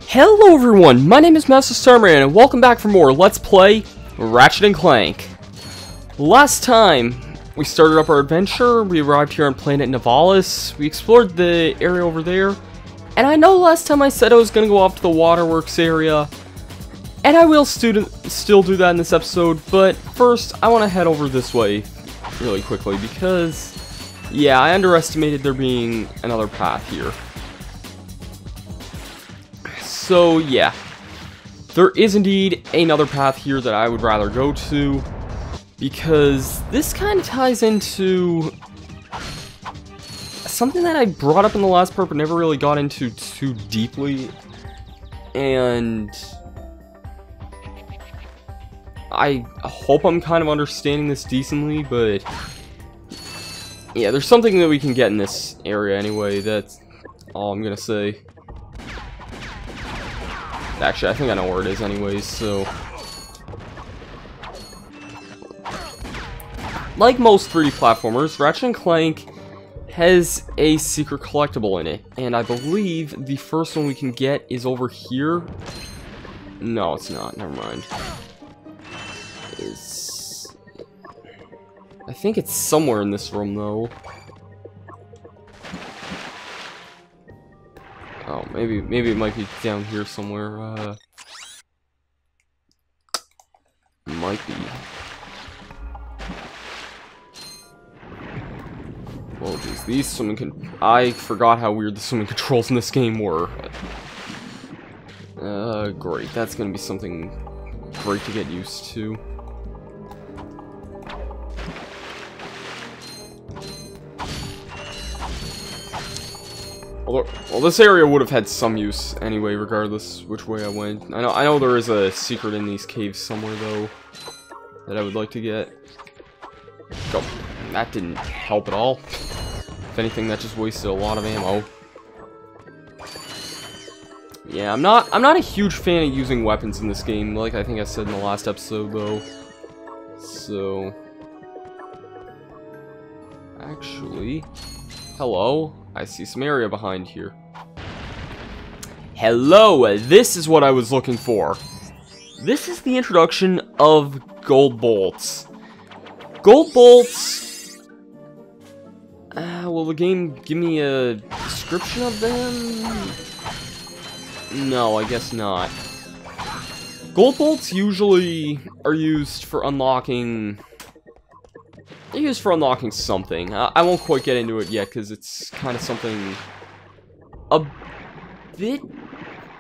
Hello everyone, my name is Masterstarman and welcome back for more Let's Play Ratchet and Clank. Last time we started up our adventure, we arrived here on planet Navales, we explored the area over there, and I know last time I said I was going to go off to the waterworks area, and I will still do that in this episode, but first I want to head over this way really quickly because, yeah, I underestimated there being another path here. So, yeah, there is indeed another path here that I would rather go to, because this kind of ties into something that I brought up in the last part but never really got into too deeply, and I hope I'm kind of understanding this decently, but yeah, there's something that we can get in this area anyway, that's all I'm gonna say. Actually, I think I know where it is anyways, so... Like most 3D platformers, Ratchet and Clank has a secret collectible in it, and I believe the first one we can get is over here. No, it's not. Never mind. I think it's somewhere in this room, though. Oh, maybe it might be down here somewhere. Might be. Well, geez, these swimming I forgot how weird the swimming controls in this game were. Great. That's gonna be something great to get used to. Well, this area would have had some use anyway, regardless which way I went. I know there is a secret in these caves somewhere, though, that I would like to get. Go. That didn't help at all. If anything, that just wasted a lot of ammo. Yeah, I'm not a huge fan of using weapons in this game, like I think I said in the last episode, though. So, actually, hello. I see some area behind here. Hello, this is what I was looking for. This is the introduction of gold bolts. Gold bolts... will the game give me a description of them? No, I guess not. Gold bolts usually are used for unlocking... They're used for unlocking something. I won't quite get into it yet, because it's kind of something a bit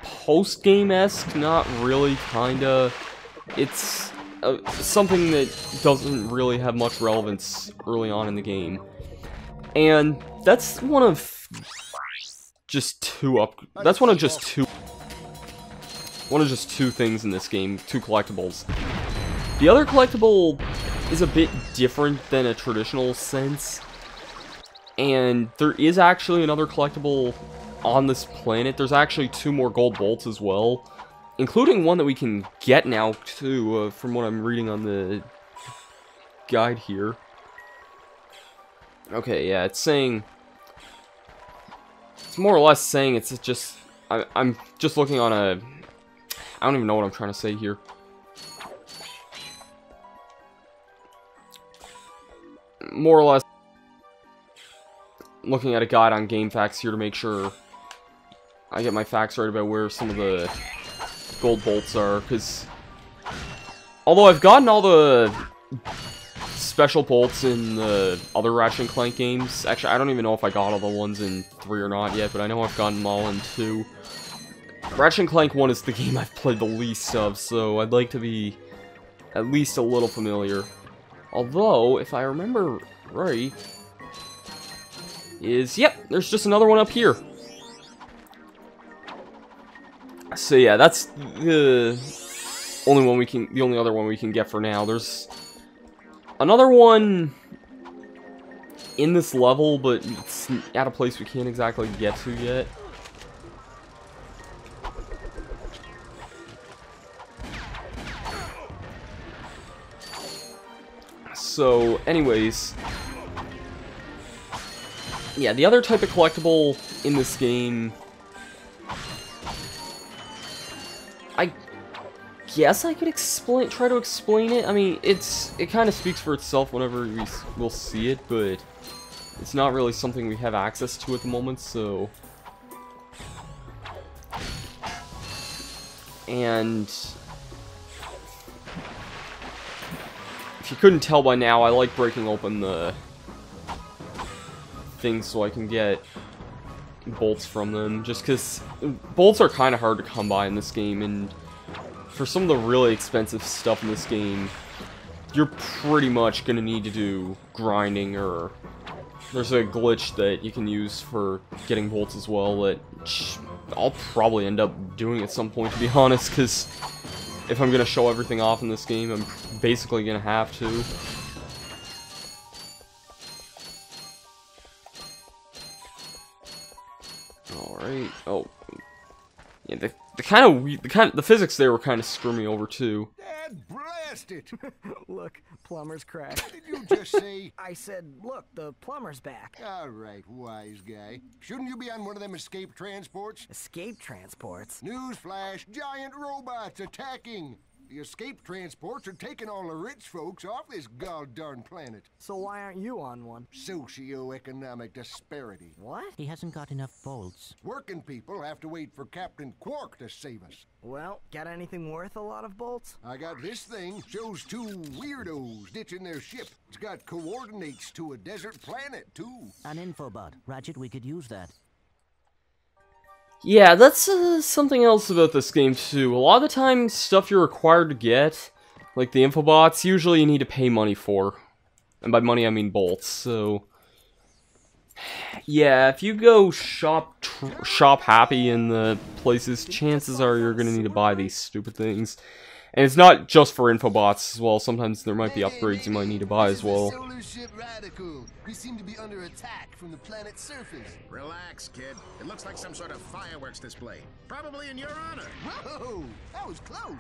post-game-esque, not really, kinda. It's something that doesn't really have much relevance early on in the game. And that's one of just two things in this game, two collectibles. The other collectible is a bit different than a traditional sense, and there is actually another collectible on this planet. There's actually 2 more gold bolts as well, including one that we can get now too, from what I'm reading on the guide here. Okay, yeah, it's saying, it's more or less saying it's just, I'm just looking on a, I don't even know what I'm trying to say here. More or less looking at a guide on game facts here to make sure I get my facts right about where some of the gold bolts are, because although I've gotten all the special bolts in the other Ratchet and Clank games, actually I don't even know if I got all the ones in 3 or not yet, but I know I've gotten them all in 2. Ratchet and Clank 1 is the game I've played the least of, so I'd like to be at least a little familiar. Although, if I remember right, yep, there's just another one up here. So yeah, that's the only other one we can get for now. There's another one in this level, but it's at a place we can't exactly get to yet. So, anyways, yeah, the other type of collectible in this game guess I could try to explain it. I mean, it kind of speaks for itself whenever we'll see it, but it's not really something we have access to at the moment, so... And... if you couldn't tell by now, I like breaking open the things so I can get bolts from them, just because bolts are kind of hard to come by in this game, and for some of the really expensive stuff in this game, you're pretty much going to need to do grinding, or there's a glitch that you can use for getting bolts as well that I'll probably end up doing at some point, to be honest, because if I'm going to show everything off in this game, I'm basically going to have to. Alright, oh. Yeah, the physics there were kind of screw me over too. Dad, blast it! Look, Plumbers Crack. What did you just say? I said, look, the plumber's back. All right, wise guy. Shouldn't you be on one of them escape transports? Escape transports? Newsflash, giant robots attacking! The escape transports are taking all the rich folks off this god-darn planet. So why aren't you on one? Socioeconomic disparity. What? He hasn't got enough bolts. Working people have to wait for Captain Cork to save us. Well, got anything worth a lot of bolts? I got this thing. Shows two weirdos ditching their ship. It's got coordinates to a desert planet, too. An infobot. Ratchet, we could use that. Yeah, that's something else about this game, too. A lot of the time, stuff you're required to get, like the infobots, usually you need to pay money for. And by money, I mean bolts, so... yeah, if you go shop happy in the places, chances are you're gonna need to buy these stupid things. And it's not just for infobots as well, sometimes there might be upgrades you might need to buy as well. Solar ship Radical. We seem to be under attack from the planet's surface. Relax, kid. It looks like some sort of fireworks display. Probably in your honor. Whoa! That was close.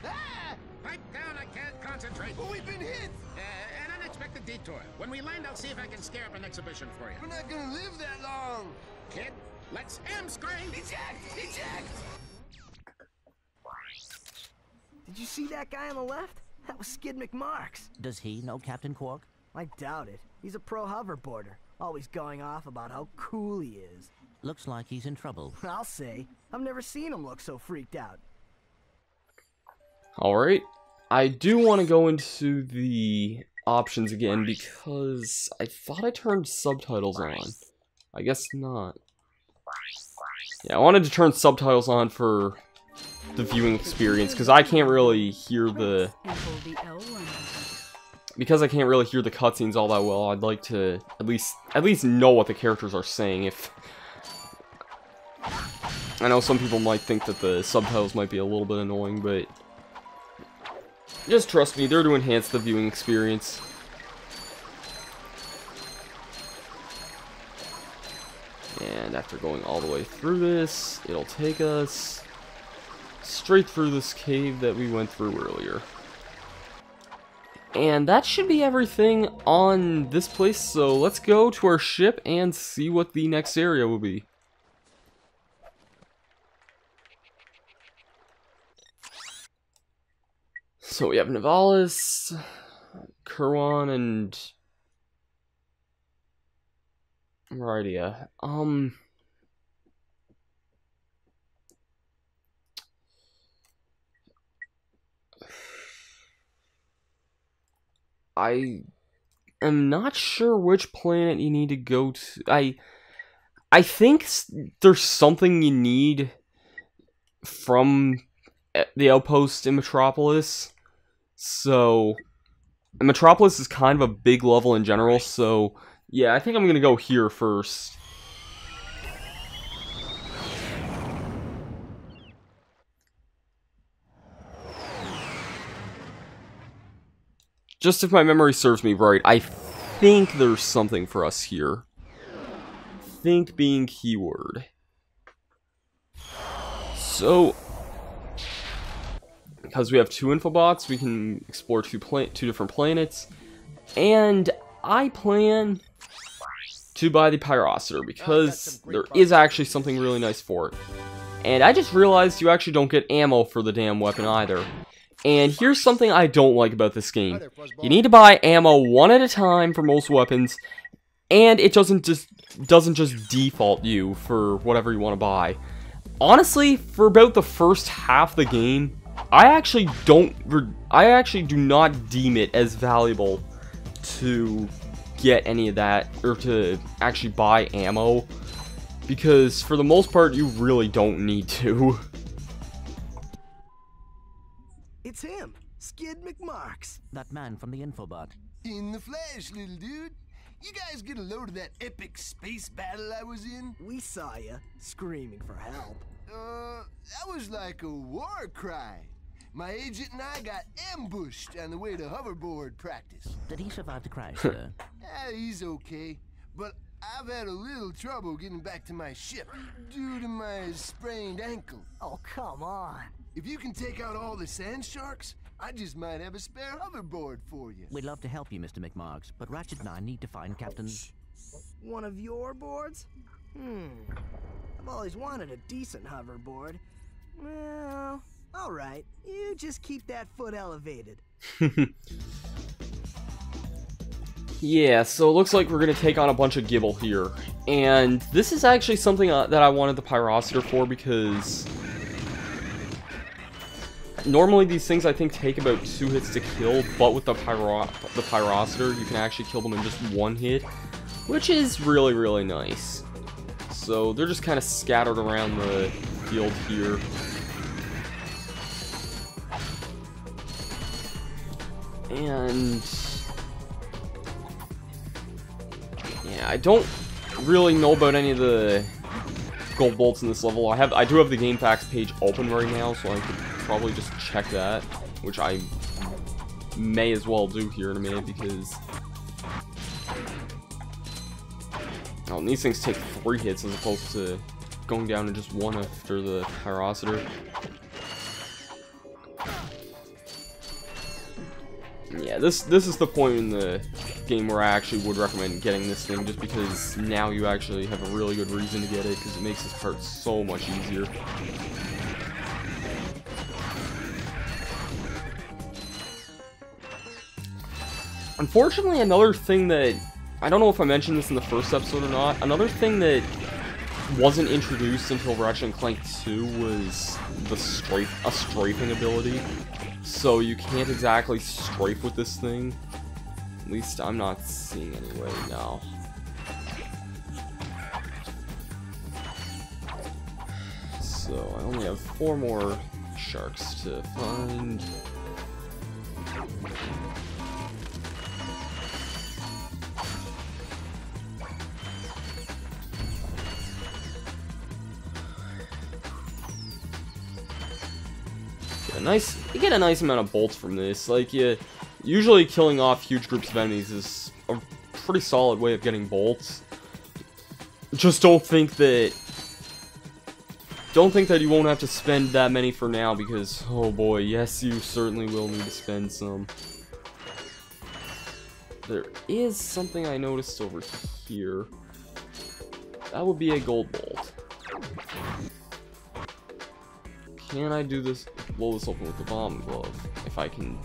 Ah! Pipe down, I can't concentrate. Oh, we've been hit! An unexpected detour. When we land, I'll see if I can scare up an exhibition for you. We're not gonna live that long. Kid, let's M-screen! Eject! Eject! Did you see that guy on the left? That was Skid McMarks. Does he know Captain Quark? I doubt it. He's a pro hoverboarder, always going off about how cool he is. Looks like he's in trouble. I'll say. I've never seen him look so freaked out. Alright. I do want to go into the options again because I thought I turned subtitles on. I guess not. Yeah, I wanted to turn subtitles on for the viewing experience because I can't really hear the... because I can't really hear the cutscenes all that well, I'd like to at least know what the characters are saying. If I know some people might think that the subtitles might be a little bit annoying, but just trust me, they're to enhance the viewing experience. And after going all the way through this, it'll take us straight through this cave that we went through earlier. And that should be everything on this place, so let's go to our ship and see what the next area will be. So we have Navales, Kerwan, and Meridia. I am not sure which planet you need to go to. I think there's something you need from the outpost in Metropolis. So, Metropolis is kind of a big level in general, so yeah, I think I'm gonna go here first. Just if my memory serves me right, I think there's something for us here. Think being keyword. So, because we have two infobots, we can explore two different planets, and I plan to buy the Pyrocenter because there is actually something really nice for it. And I just realized you actually don't get ammo for the damn weapon either. And here's something I don't like about this game. You need to buy ammo one at a time for most weapons, and it doesn't just default you for whatever you want to buy. Honestly, for about the first half of the game, I actually do not deem it as valuable to get any of that, or to actually buy ammo, because for the most part, you really don't need to. It's him, Skid McMarks. That man from the infobot. In the flesh, little dude. You guys get a load of that epic space battle I was in? We saw ya, screaming for help. That was like a war cry. My agent and I got ambushed on the way to hoverboard practice. Did he survive the crash, sir? He's okay, but I've had a little trouble getting back to my ship due to my sprained ankle. Oh, come on. If you can take out all the sand sharks, I just might have a spare hoverboard for you. We'd love to help you, Mr. McMarks, but Ratchet and I need to find Captain... One of your boards? I've always wanted a decent hoverboard. Well, alright. You just keep that foot elevated. Yeah, so it looks like we're going to take on a bunch of Gibble here. And this is actually something that I wanted the Pyrocitor for, because normally these things I think take about 2 hits to kill, but with the Pyrocitor you can actually kill them in just 1 hit, which is really, really nice. So they're just kind of scattered around the field here. And yeah, I don't really know about any of the gold bolts in this level. I do have the game facts page open right now, so I could probably just check that, which I may as well do here in a minute, because oh, and these things take 3 hits as opposed to going down to just 1 after the Pyrocitor. Yeah, this is the point in the game where I actually would recommend getting this thing, just because now you actually have a really good reason to get it, because it makes this part so much easier. Unfortunately, another thing that, I don't know if I mentioned this in the first episode or not, another thing that wasn't introduced until Ratchet and Clank 2 was the strafing ability. So you can't exactly strafe with this thing. At least I'm not seeing anyway now. So I only have 4 more sharks to find. You get a nice amount of bolts from this. Like, usually killing off huge groups of enemies is a pretty solid way of getting bolts. Just don't think that you won't have to spend that many for now, because oh boy, yes, you certainly will need to spend some. There is something I noticed over here. That would be a gold bolt. Can I do this, blow this open with the bomb glove, if I can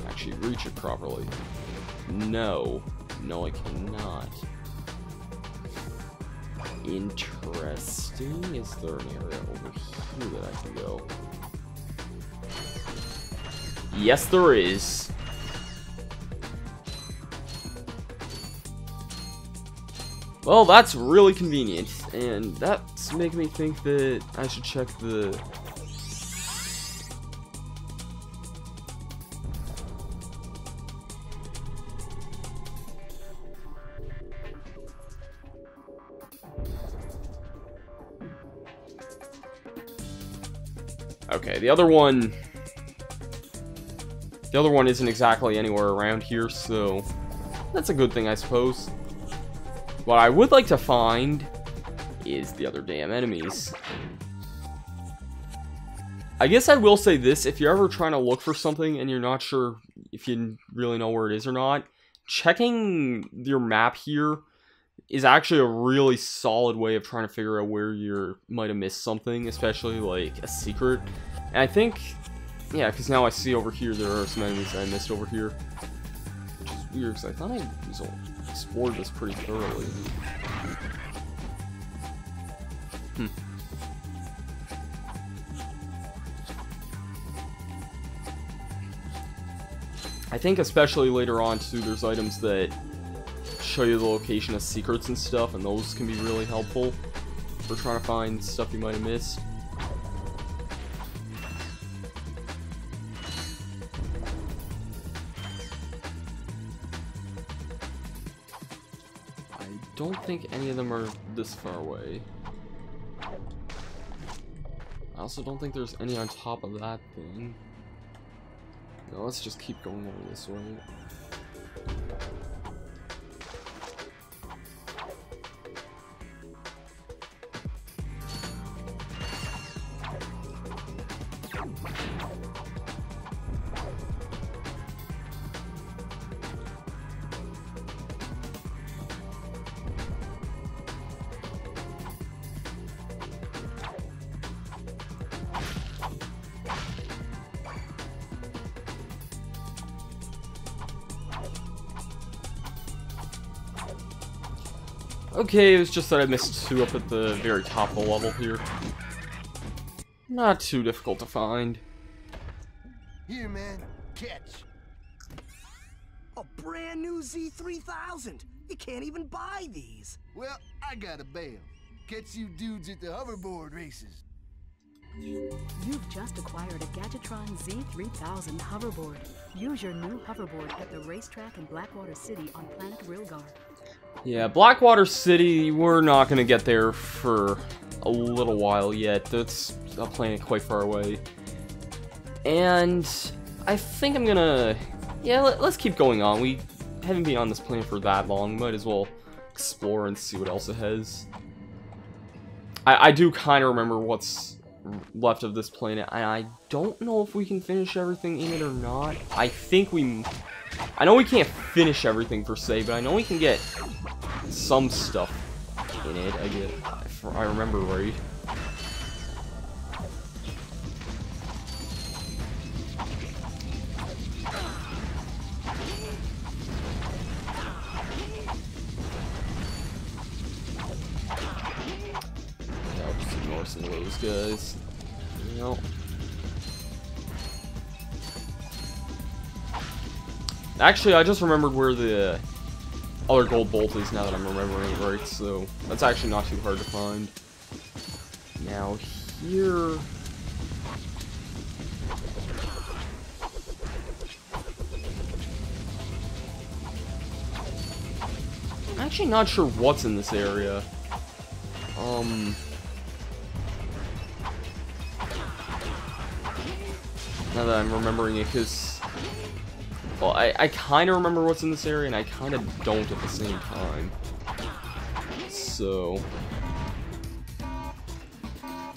actually reach it properly? No. No, I cannot. Interesting. Is there an area over here that I can go? Yes, there is. Well, that's really convenient, and that's making me think that I should check the... Okay, the other one isn't exactly anywhere around here, so that's a good thing, I suppose. What I would like to find is the other damn enemies. I guess I will say this, if you're ever trying to look for something and you're not sure if you really know where it is or not, checking your map here is actually a really solid way of trying to figure out where you might have missed something, especially like a secret. And I think, yeah, because now I see over here there are some enemies that I missed over here, which is weird because I thought I explored this pretty thoroughly. I think especially later on too, there's items that show you the location of secrets and stuff, and those can be really helpful for trying to find stuff you might have missed. I don't think any of them are this far away. I also don't think there's any on top of that thing. No, let's just keep going over this way. Okay, it was just that I missed two up at the very top of the level here. Not too difficult to find. Here, man. Catch. A brand new Z3000. You can't even buy these. Well, I got a bail. Catch you dudes at the hoverboard races. You've just acquired a Gadgetron Z3000 hoverboard. Use your new hoverboard at the racetrack in Blackwater City on planet Rilgar. Yeah, Blackwater City, we're not gonna get there for a little while yet. That's a planet quite far away. And I think I'm gonna... Yeah, let's keep going on. We haven't been on this planet for that long. Might as well explore and see what else it has. I do kind of remember what's left of this planet, and I don't know if we can finish everything in it or not. I think we... I know we can't finish everything per se, but I know we can get some stuff in it, if I remember right. Yeah, I'll just ignore some of those guys. You know. Actually, I just remembered where the other gold bolt is now that I'm remembering it right, so that's actually not too hard to find. Now here... I'm actually not sure what's in this area. Now that I'm remembering it, because... Well, I kind of remember what's in this area, and I kind of don't at the same time. So...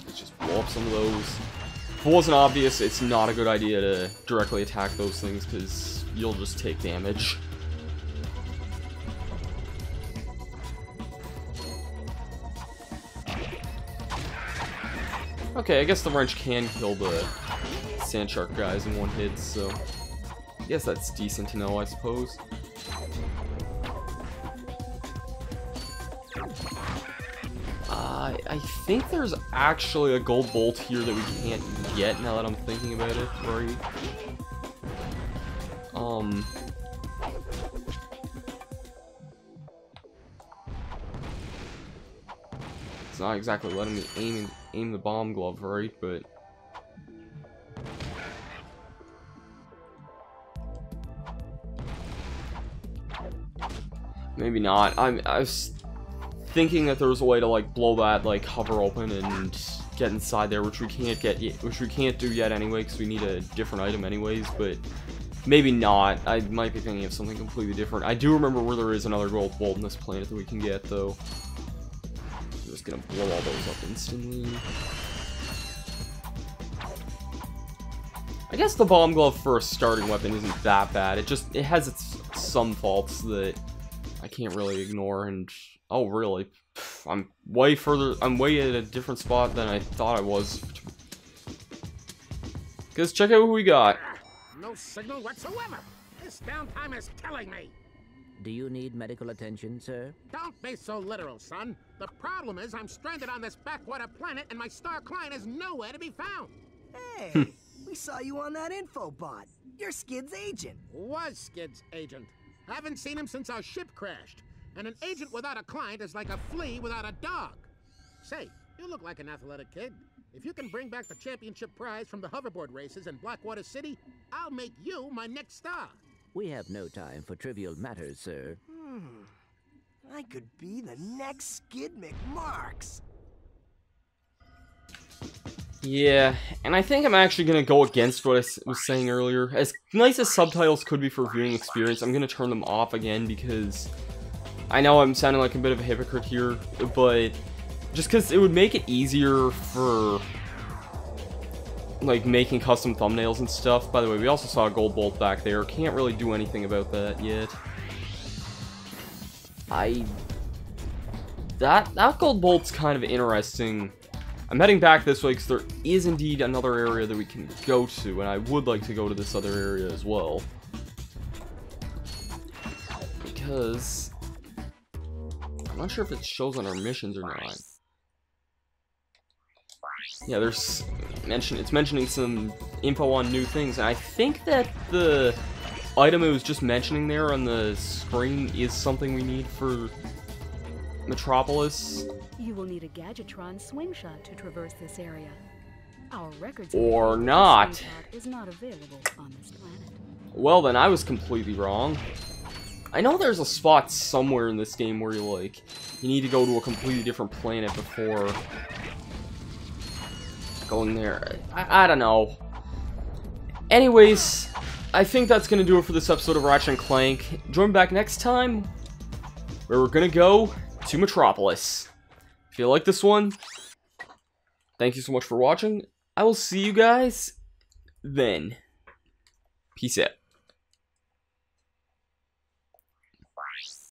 let's just blow up some of those. If it wasn't obvious, it's not a good idea to directly attack those things, because you'll just take damage. Okay, I guess the wrench can kill the sand shark guys in one hit, so... I guess that's decent to know, I suppose. I think there's actually a gold bolt here that we can't get, now that I'm thinking about it, right? It's not exactly letting me aim the bomb glove, right? But... maybe not. I was thinking that there was a way to like blow that like hover open and get inside there, which we can't do yet anyway, because we need a different item anyways. But maybe not. I might be thinking of something completely different. I do remember where there is another gold bolt in this planet that we can get, though. I'm just gonna blow all those up instantly. I guess the bomb glove for a starting weapon isn't that bad. It has some faults that I can't really ignore, and... Oh, really? I'm way at a different spot than I thought I was. Because check out who we got. No signal whatsoever. This downtime is killing me. Do you need medical attention, sir? Don't be so literal, son. The problem is I'm stranded on this backwater planet and my star client is nowhere to be found. Hey, we saw you on that info bot. You're Skid's agent. Was Skid's agent. Haven't seen him since our ship crashed. And an agent without a client is like a flea without a dog. Say, you look like an athletic kid. If you can bring back the championship prize from the hoverboard races in Blackwater City, I'll make you my next star. We have no time for trivial matters, sir. I could be the next Skid McMarks. Yeah, and I think I'm actually going to go against what I was saying earlier. As nice as subtitles could be for viewing experience, I'm going to turn them off again because I know I'm sounding like a bit of a hypocrite here, but just because it would make it easier for like making custom thumbnails and stuff. By the way, we also saw a gold bolt back there. Can't really do anything about that yet. That gold bolt's kind of interesting. I'm heading back this way because there is indeed another area that we can go to, and I would like to go to this other area as well. Because I'm not sure if it shows on our missions or not. Yeah, it's mentioning some info on new things, and I think that the item it was just mentioning there on the screen is something we need for Metropolis. You will need a Gadgetron swing shot to traverse this area. Our records Or not. swing shot is not available on this planet. Well, then I was completely wrong. I know there's a spot somewhere in this game where you need to go to a completely different planet before going there. I don't know. Anyways, I think that's going to do it for this episode of Ratchet and Clank. Join me back next time, where we're going to go to Metropolis. If you like this one, thank you so much for watching. I will see you guys then. Peace out.